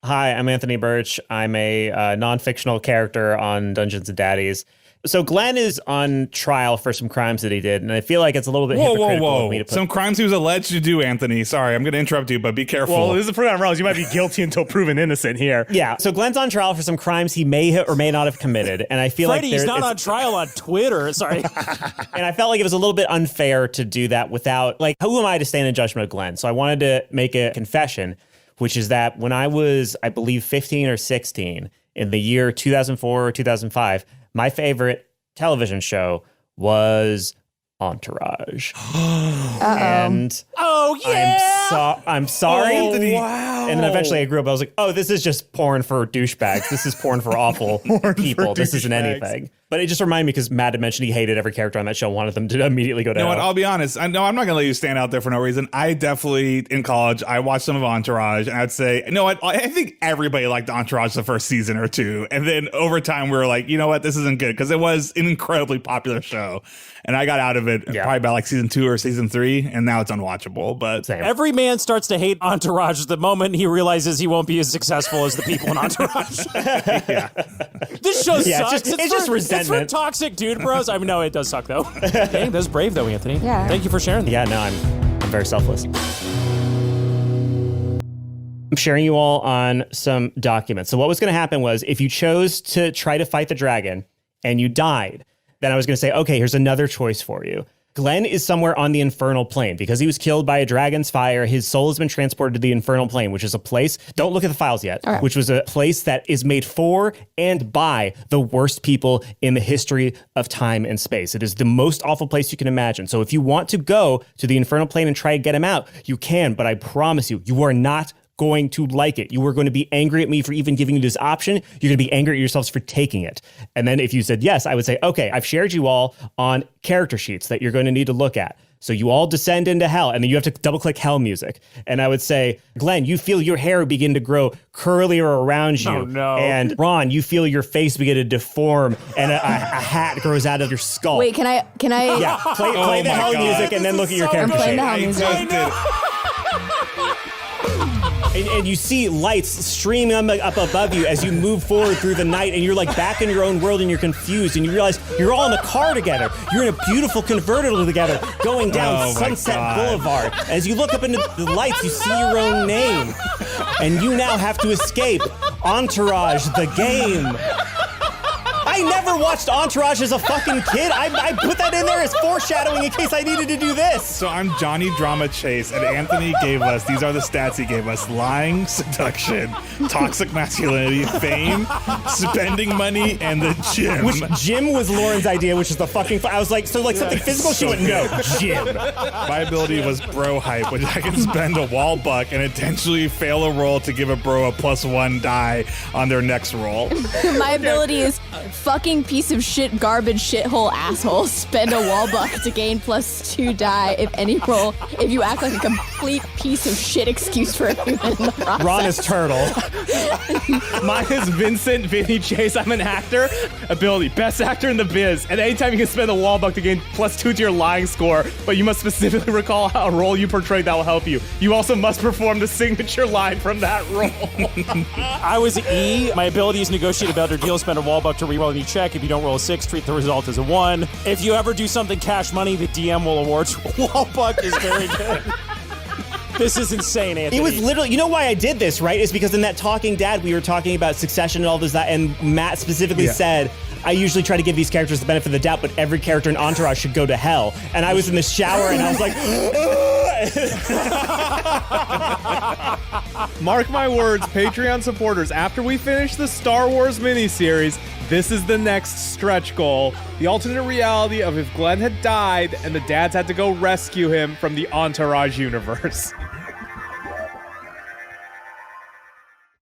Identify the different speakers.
Speaker 1: Hi, I'm Anthony Birch. I'm a non-fictional character on Dungeons&Daddies. So Glenn is on trial for some crimes that he did, and I feel like it's a little bit hypocritical of me to put...
Speaker 2: Some crimes he was alleged to do, Anthony. Sorry, I'm going to interrupt you, but be careful.
Speaker 3: Well, this is pretty unreal. You might be guilty until proven innocent here.
Speaker 1: Yeah, so Glenn's on trial for some crimes he may or may not have committed, and I feel
Speaker 4: Freddie's not on trial on Twitter. Sorry.
Speaker 1: And I felt like it was a little bit unfair to do that without, like, who am I to stand in judgment of Glenn? So I wanted to make a confession, which is that when I was, I believe, 15 or 16, in the year 2004 or 2005, my favorite television show was Entourage. And I'm sorry.
Speaker 2: Anthony.
Speaker 1: Wow. And then eventually I grew up, I was like, oh, this is just porn for douchebags. This is porn for awful people. This isn't anything. But it just reminded me because Matt had mentioned he hated every character on that show, wanted them to immediately go down.
Speaker 2: You know what? I'll be honest. I'm not going to let you stand out there for no reason. I definitely, in college, I watched some of Entourage, and I'd say, you know what? I think everybody liked Entourage the first season or two. And then over time, we were like, you know what? This isn't good because it was an incredibly popular show. And I got out of it probably by like season 2 or season 3, and now it's unwatchable. But
Speaker 4: every man starts to hate Entourage the moment he realizes he won't be as successful as the people in Entourage. This show sucks.
Speaker 1: It's just resentment.
Speaker 4: It's for toxic dude bros. I mean, no, it does suck though. Dang, that's brave though, Anthony.
Speaker 5: Yeah.
Speaker 4: Thank you for sharing that.
Speaker 1: Yeah, no, I'm very selfless. I'm sharing you all on some documents. So what was going to happen was if you chose to try to fight the dragon and you died, then I was going to say, okay, here's another choice for you. Glenn is somewhere on the infernal plane because he was killed by a dragon's fire. His soul has been transported to the infernal plane, which is a place, don't look at the files yet, which was a place that is made for and by the worst people in the history of time and space. It is the most awful place you can imagine. So if you want to go to the infernal plane and try to get him out, you can, but I promise you, you are not going to like it. You are going to be angry at me for even giving you this option. You're going to be angry at yourselves for taking it. And then if you said yes, I would say, okay, I've shared you all on character sheets that you're going to need to look at. So you all descend into hell, and then you have to double click hell music. And I would say, Glenn, you feel your hair begin to grow curlier around you.
Speaker 4: Oh, no.
Speaker 1: And Ron, you feel your face begin to deform, and a hat grows out of your skull.
Speaker 5: Wait, can I?
Speaker 1: Yeah, play the hell music and then look at your character
Speaker 5: I'm playing
Speaker 1: sheet.
Speaker 5: the hell music.
Speaker 1: And you see lights streaming up above you as you move forward through the night, and you're like back in your own world and you're confused, and you realize you're all in a car together. You're in a beautiful convertible together going down Sunset Boulevard. As you look up into the lights, you see your own name, and you now have to escape Entourage, the game. I never watched Entourage as a fucking kid. I put that in there as foreshadowing in case I needed to do this.
Speaker 2: So I'm Johnny Drama Chase, and Anthony gave us, these are the stats he gave us: lying, seduction, toxic masculinity, fame, spending money, and the gym.
Speaker 1: Which gym was Lauren's idea, which is the fucking... I was like, so like something physical? She went, no, gym.
Speaker 2: My ability was bro hype, which I can spend a wall buck and intentionally fail a roll to give a bro a +1 die on their next roll.
Speaker 5: My ability is fucking piece of shit, garbage, shithole, asshole. Spend a wall buck to gain +2 die if any roll. If you act like a complete piece of shit excuse for a human in the process.
Speaker 1: Ron is turtle.
Speaker 3: Mine is Vincent Vinny Chase. I'm an actor. Ability, best actor in the biz. And anytime you can spend a wall buck to gain +2 to your lying score, but you must specifically recall a role you portrayed that will help you. You also must perform the signature line from that role.
Speaker 4: I was E. My ability is negotiate a better deal, spend a wall buck to reroll any check. If you don't roll a 6, treat the result as a 1. If you ever do something cash money, the DM will award you a wall buck is very good. This is insane, Anthony.
Speaker 1: It was literally, you know why I did this, right? Is because in that Talking Dad, we were talking about Succession and all this, that, and Matt specifically said, I usually try to give these characters the benefit of the doubt, but every character in Entourage should go to hell. And I was in the shower and I was like,
Speaker 6: Mark my words, Patreon supporters, after we finish the Star Wars miniseries, this is the next stretch goal. The alternate reality of if Glenn had died and the dads had to go rescue him from the Entourage universe.